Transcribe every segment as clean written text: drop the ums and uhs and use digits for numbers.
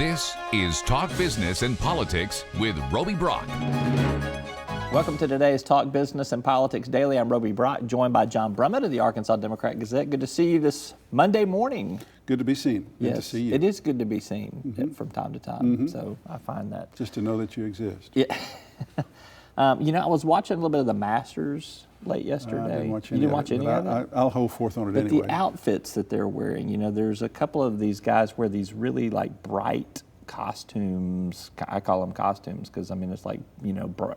This is Talk Business and Politics with Roby Brock. Welcome to today's Talk Business and Politics Daily. I'm Roby Brock, joined by John Brummett of the Arkansas Democrat-Gazette. Good to see you this Monday morning. Good to be seen. Yes, Good to see you. It is good to be seen from time to time, so I find that. Just to know that you exist. Yeah. I was watching a little bit of the Masters late yesterday. I didn't watch you didn't watch any of it? I'll hold forth on it but anyway. The outfits that they're wearing, there's a couple of these guys wear these really bright costumes. I call them costumes because it's like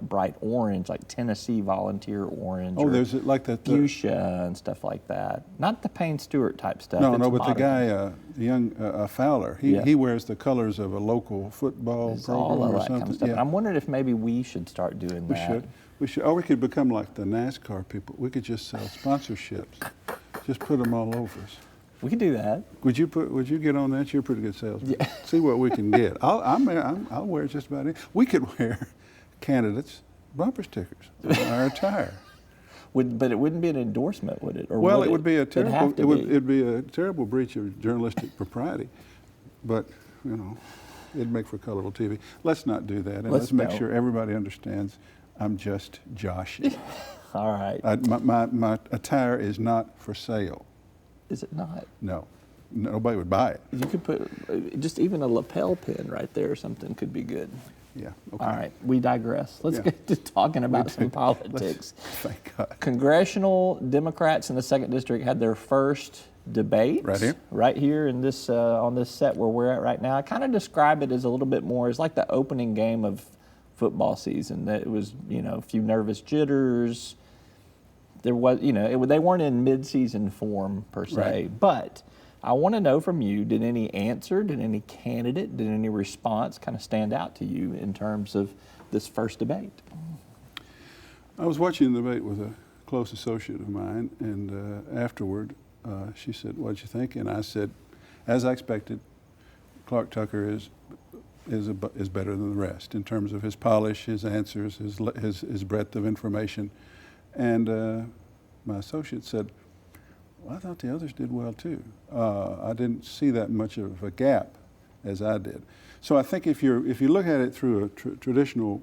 bright orange, like Tennessee volunteer orange. Oh, there's like that fuchsia and stuff like that. Not the Payne Stewart type stuff. No, it's but modern. the guy, the young Fowler, he wears the colors of a local football program all of or that something. kind of stuff. Yeah. And I'm wondering if maybe we should start doing that. We should. Or we could become like the NASCAR people. We could just sell sponsorships. Just put them all over us. We could do that. Would you get on that? You're a pretty good salesman. Yeah. See what we can get. I'll wear just about it. We could wear candidates' bumper stickers on our attire. But it wouldn't be an endorsement, would it? Or it would be a terrible. It'd be a terrible breach of journalistic propriety. But it'd make for colorful TV. Let's not do that, and let's make sure everybody understands. I'm just Joshy. All right. My attire is not for sale. Is it not? No. Nobody would buy it. You could put just even a lapel pin right there or something could be good. Yeah. Okay. All right. We digress. Let's get to talking about some politics. Thank God. Congressional Democrats in the 2nd District had their first debate. Right here in this on this set where we're at right now. I kind of describe it as a little bit more, it's like the opening game of football season. That it was, a few nervous jitters. There was, they weren't in mid-season form per se, right. But I want to know from you, did any answer, did any candidate, did any response kind of stand out to you in terms of this first debate? I was watching the debate with a close associate of mine, and afterward, she said, "What'd you think?" And I said, as I expected, Clark Tucker is better than the rest in terms of his polish, his answers, his breadth of information. And my associate said, "Well, I thought the others did well too. I didn't see that much of a gap as I did." So I think if you look at it through a traditional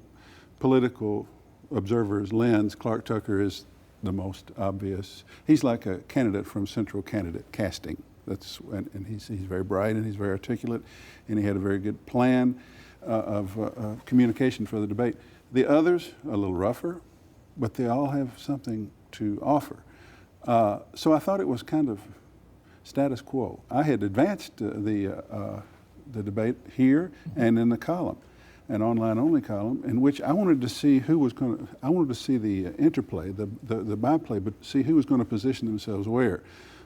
political observer's lens, Clark Tucker is the most obvious. He's like a candidate from central candidate casting. And he's very bright and he's very articulate, and he had a very good plan of communication for the debate. The others are a little rougher, but they all have something to offer. So I thought it was kind of status quo. I had advanced the debate here and in the column, an online-only column, in which I wanted to see I wanted to see the interplay, the byplay, but see who was going to position themselves where.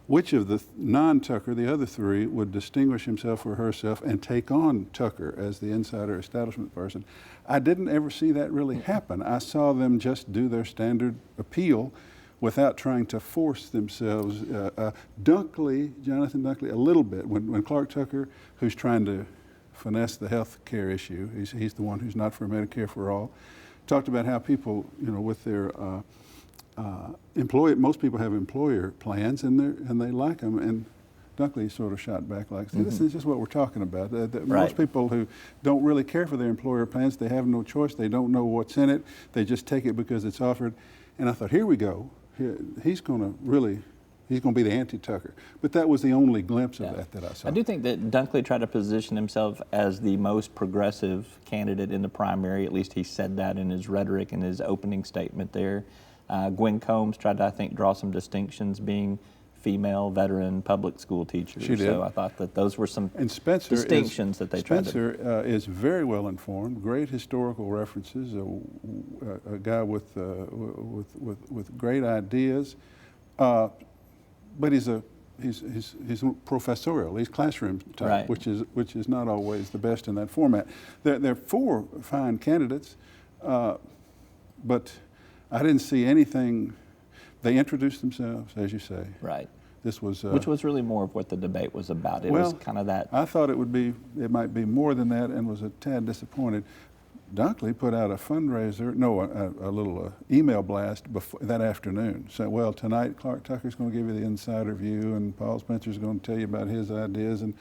Which of the non-Tucker, the other three, would distinguish himself or herself and take on Tucker as the insider establishment person. I didn't ever see that really happen. I saw them just do their standard appeal without trying to force themselves. Jonathan Dunkley, a little bit. When Clark Tucker, who's trying to finesse the health care issue, he's the one who's not for Medicare for all, talked about how people, with their most people have employer plans and they like them, and Dunkley sort of shot back like, "See, this is just what we're talking about. Most people who don't really care for their employer plans, they have no choice. They don't know what's in it. They just take it because it's offered." And I thought, here we go. He's going to be the anti-Tucker. But that was the only glimpse of that I saw. I do think that Dunkley tried to position himself as the most progressive candidate in the primary. At least he said that in his rhetoric in his opening statement there. Gwen Combs tried to, I think, draw some distinctions, being female, veteran, public school teacher. She did. So I thought that those were some distinctions that they tried to. Spencer is very well informed, great historical references, a guy with great ideas, but he's professorial. He's classroom type, right. which is not always the best in that format. There are 4 fine candidates, but I didn't see anything. They introduced themselves, as you say. Right. This was which was really more of what the debate was about. It was kind of that. I thought it might be more than that, and was a tad disappointed. Dunkley put out a fundraiser, a little email blast that afternoon. Said, "Well, tonight Clark Tucker's going to give you the insider view, and Paul Spencer's going to tell you about his ideas." And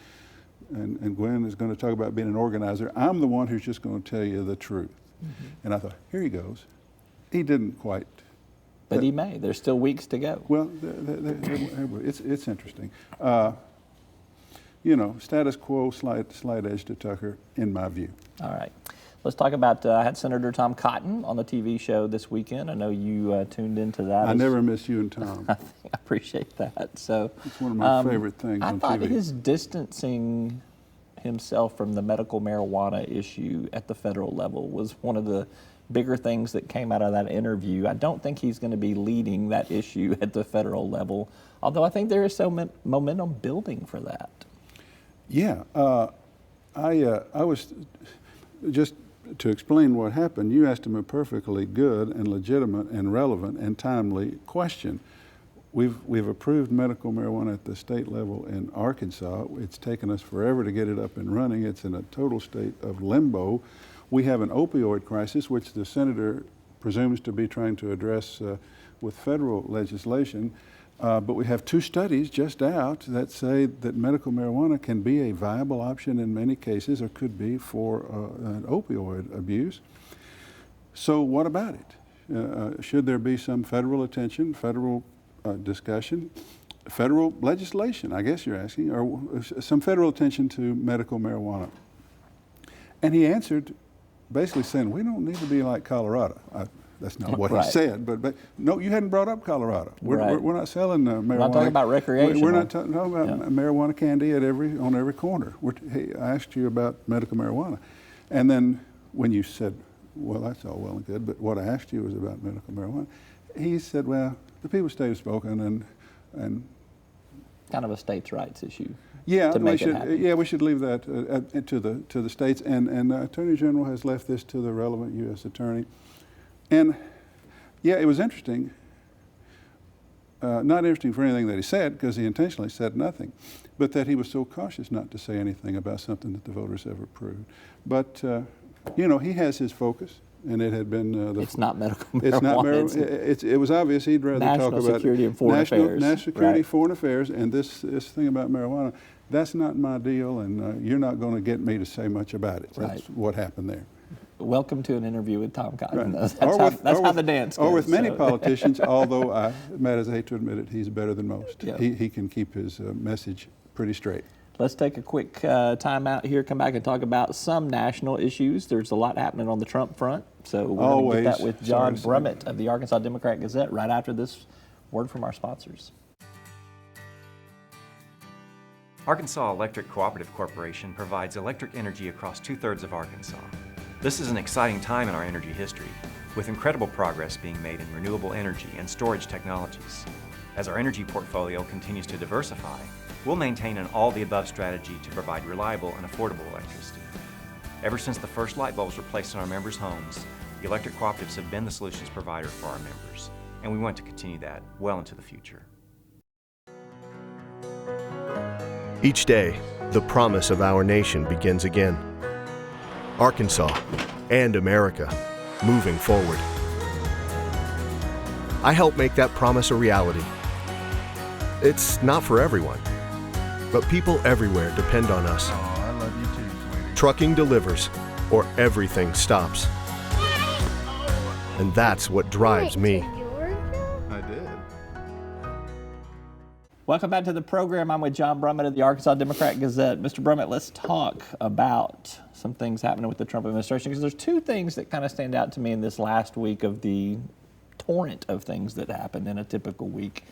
and Gwen is going to talk about being an organizer. I'm the one who's just going to tell you the truth. And I thought, here he goes. He didn't quite. But he may. There's still weeks to go. Well, it's interesting. Status quo, slight edge to Tucker, in my view. All right. Let's talk about, I had Senator Tom Cotton on the TV show this weekend. I know you tuned into that. I never miss you and Tom. I appreciate that. So it's one of my favorite things on TV. I thought his distancing himself from the medical marijuana issue at the federal level was one of the bigger things that came out of that interview. I don't think he's going to be leading that issue at the federal level, although I think there is some momentum building for that. Yeah. I was just to explain what happened, you asked him a perfectly good and legitimate and relevant and timely question. We've approved medical marijuana at the state level in Arkansas. It's taken us forever to get it up and running. It's in a total state of limbo. We have an opioid crisis, which the senator presumes to be trying to address with federal legislation. But we have 2 studies just out that say that medical marijuana can be a viable option in many cases, or could be, for an opioid abuse. So what about it? Should there be some federal attention, federal discussion, federal legislation, I guess you're asking, or some federal attention to medical marijuana? And he answered basically saying, we don't need to be like Colorado. That's not what he said, but no, you hadn't brought up Colorado. We're not selling marijuana. We're not talking about recreational. We're not talking about marijuana candy on every corner. I asked you about medical marijuana. And then when you said, well, that's all well and good, but what I asked you was about medical marijuana, he said, well, the people of the state have spoken, and kind of a states' rights issue. Yeah, we should leave that to the states, and the Attorney General has left this to the relevant U.S. attorney. And yeah, it was interesting. Not interesting for anything that he said, because he intentionally said nothing, but that he was so cautious not to say anything about something that the voters have approved. But he has his focus, and it had been it's not medical marijuana. It was obvious he'd rather talk about national security and foreign affairs. National security, foreign affairs, and this thing about marijuana. That's not my deal, and you're not going to get me to say much about it. That's what happened there. Welcome to an interview with Tom Cotton. Right. That's how the dance goes. Or with many politicians, although Matt, as I hate to admit it, he's better than most. Yep. He can keep his message pretty straight. Let's take a quick time out here, come back and talk about some national issues. There's a lot happening on the Trump front, so we're going to get that with John Brummett of the Arkansas Democrat-Gazette right after this word from our sponsors. Arkansas Electric Cooperative Corporation provides electric energy across 2/3 of Arkansas. This is an exciting time in our energy history, with incredible progress being made in renewable energy and storage technologies. As our energy portfolio continues to diversify, we'll maintain an all-the-above strategy to provide reliable and affordable electricity. Ever since the first light bulbs were placed in our members' homes, the electric cooperatives have been the solutions provider for our members, and we want to continue that well into the future. Each day, the promise of our nation begins again. Arkansas and America, moving forward. I help make that promise a reality. It's not for everyone, but people everywhere depend on us. Oh, I love you too, sweetie. Trucking delivers, or everything stops. And that's what drives me. I did. Welcome back to the program. I'm with John Brummett of the Arkansas Democrat-Gazette. Mr. Brummett, let's talk about some things happening with the Trump administration, because there's 2 things that kind of stand out to me in this last week of the torrent of things that happened in a typical week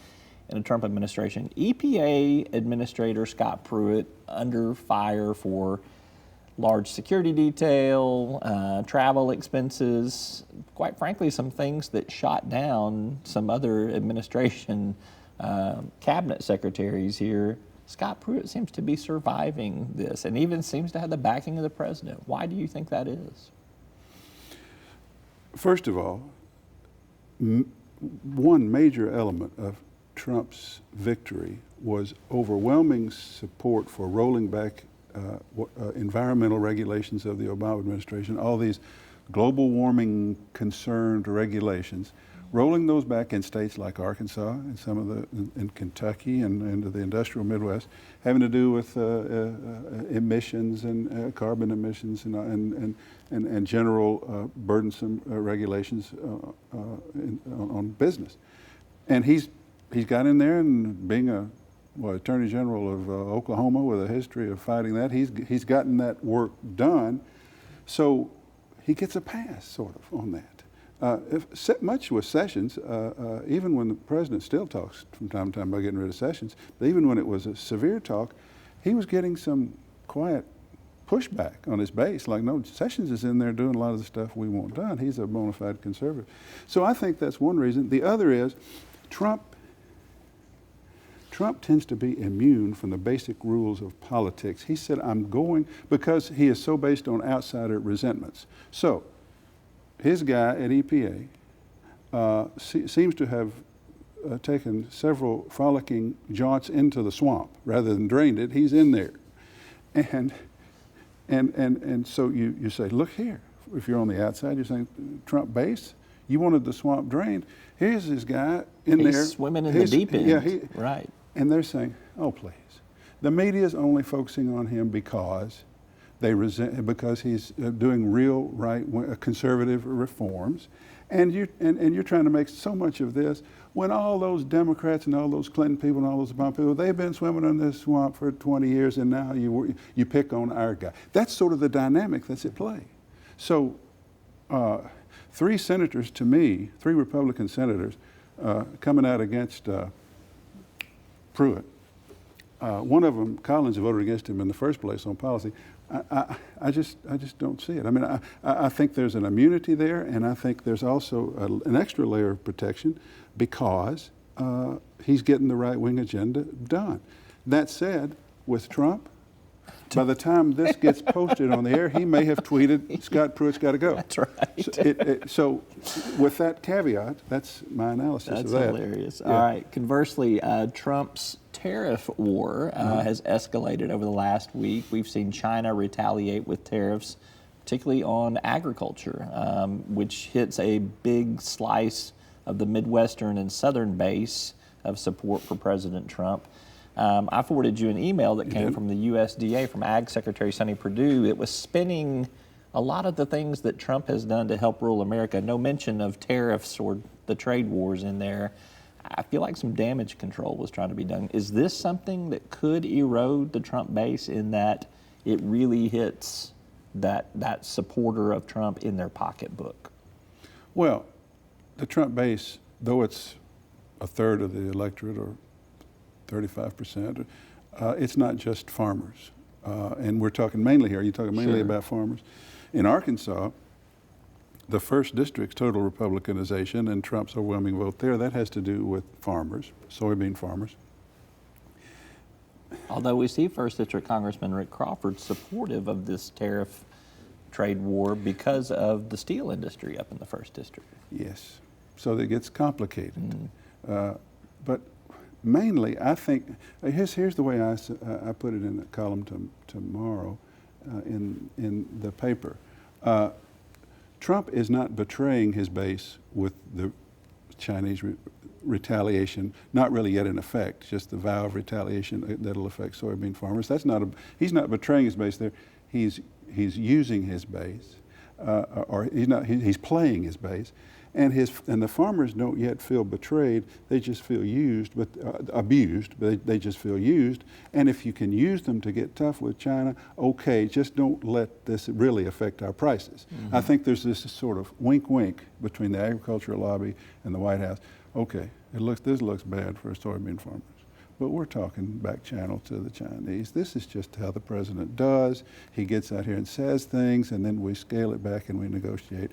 in a Trump administration. EPA Administrator Scott Pruitt under fire for large security detail, travel expenses, quite frankly, some things that shot down some other administration cabinet secretaries here. Scott Pruitt seems to be surviving this and even seems to have the backing of the president. Why do you think that is? First of all, one major element of Trump's victory was overwhelming support for rolling back environmental regulations of the Obama administration. All these global warming concerned regulations rolling those back in states like Arkansas and some of in Kentucky and into the industrial Midwest, having to do with emissions and carbon emissions and general burdensome regulations on business. And he's got in there, and being a Attorney General of Oklahoma with a history of fighting that, he's gotten that work done, so he gets a pass sort of on that. Much with Sessions, even when the president still talks from time to time about getting rid of Sessions, but even when it was a severe talk, he was getting some quiet pushback on his base, like, no, Sessions is in there doing a lot of the stuff we want done. He's a bona fide conservative. So I think that's one reason. The other is Trump tends to be immune from the basic rules of politics. He said, I'm going, because he is so based on outsider resentments. So his guy at EPA seems to have taken several frolicking jaunts into the swamp rather than drained it. He's in there. And so you say, look here, if you're on the outside, you're saying, Trump base, you wanted the swamp drained. Here's this guy in there. He's swimming in the deep end. Yeah, right. And they're saying, oh, please. The media is only focusing on him because he's doing real conservative reforms, and you're trying to make so much of this when all those Democrats and all those Clinton people and all those Obama people, they've been swimming in this swamp for 20 years, and now you pick on our guy. That's sort of the dynamic that's at play. So 3 senators, to me, 3 Republican senators coming out against Pruitt. One of them, Collins, voted against him in the first place on policy. I just don't see it. I mean, I think there's an immunity there, and I think there's also an extra layer of protection because he's getting the right-wing agenda done. That said, with Trump, by the time this gets posted on the air, he may have tweeted, Scott Pruitt's got to go. That's right. So with that caveat, that's my analysis of that. That's hilarious. Yeah. All right. Conversely, Trump's tariff war has escalated over the last week. We've seen China retaliate with tariffs, particularly on agriculture, which hits a big slice of the Midwestern and Southern base of support for President Trump. I forwarded you an email that came from the USDA, from Ag Secretary Sonny Perdue. It was spinning a lot of the things that Trump has done to help rural America. No mention of tariffs or the trade wars in there. I feel like some damage control was trying to be done. Is this something that could erode the Trump base in that it really hits that supporter of Trump in their pocketbook? Well, the Trump base, though it's a third of the electorate or 35%, it's not just farmers. And we're talking mainly here, you're talking mainly about farmers. In Arkansas, the first district's total Republicanization and Trump's overwhelming vote there, that has to do with farmers, soybean farmers. Although we see First District Congressman Rick Crawford supportive of this tariff trade war because of the steel industry up in the First District. Yes, so that gets complicated. But mainly, I think, here's the way I put it in the column tomorrow in the paper. Trump is not betraying his base with the Chinese retaliation, not really yet in effect, just the vow of retaliation that'll affect soybean farmers. He's not betraying his base there. He's using his base, or he's playing his base. And the farmers don't yet feel betrayed. They just feel used, abused. But they just feel used. And if you can use them to get tough with China, okay, just don't let this really affect our prices. I think there's this sort of wink-wink between the agricultural lobby and the White House. Okay, this looks bad for soybean farmers, but we're talking back channel to the Chinese. This is just how the president does. He gets out here and says things, and then we scale it back and we negotiate.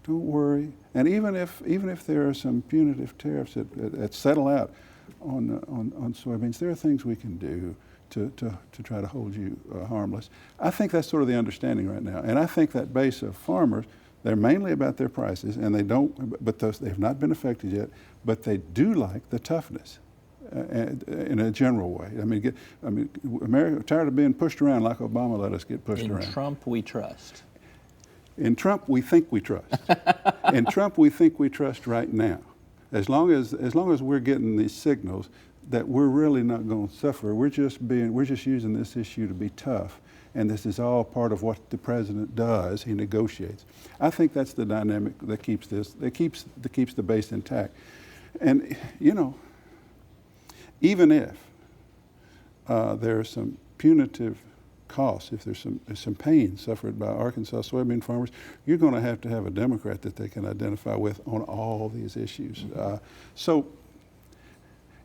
Don't worry. And even if there are some punitive tariffs that settle out on soybeans, there are things we can do to try to hold you harmless. I think that's sort of the understanding right now. And I think that base of farmers, they're mainly about their prices, and they have not been affected yet, but they do like the toughness in a general way. I mean, America tired of being pushed around like Obama let us get pushed around. In Trump we trust. In Trump, we think we trust. In Trump, we think we trust right now. As long as we're getting these signals that we're really not going to suffer, we're just using this issue to be tough, and this is all part of what the president does. He negotiates. I think that's the dynamic that keeps the base intact. And even if there are some punitive costs, if there's some pain suffered by Arkansas soybean farmers, you're going to have a Democrat that they can identify with on all these issues. So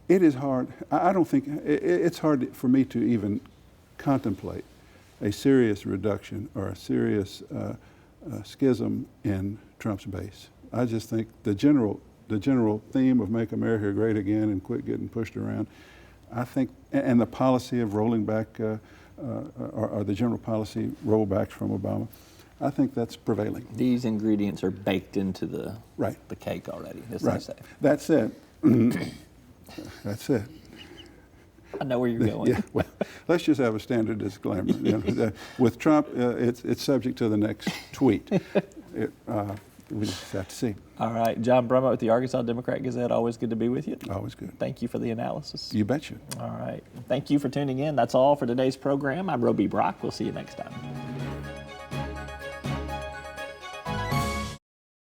it is hard. I don't think it's hard for me to even contemplate a serious reduction or a serious schism in Trump's base. I just think the general theme of "Make America Great Again" and quit getting pushed around, I think, and the policy of rolling back, or the general policy rollbacks from Obama, I think that's prevailing. These ingredients are baked into the cake already, as they say. That's it. That's it. I know where you're going. Yeah, well, let's just have a standard disclaimer. With Trump, it's subject to the next tweet. We just have to see. All right. John Brummett with the Arkansas Democrat-Gazette. Always good to be with you. Always good. Thank you for the analysis. You betcha. All right. Thank you for tuning in. That's all for today's program. I'm Roby Brock. We'll see you next time.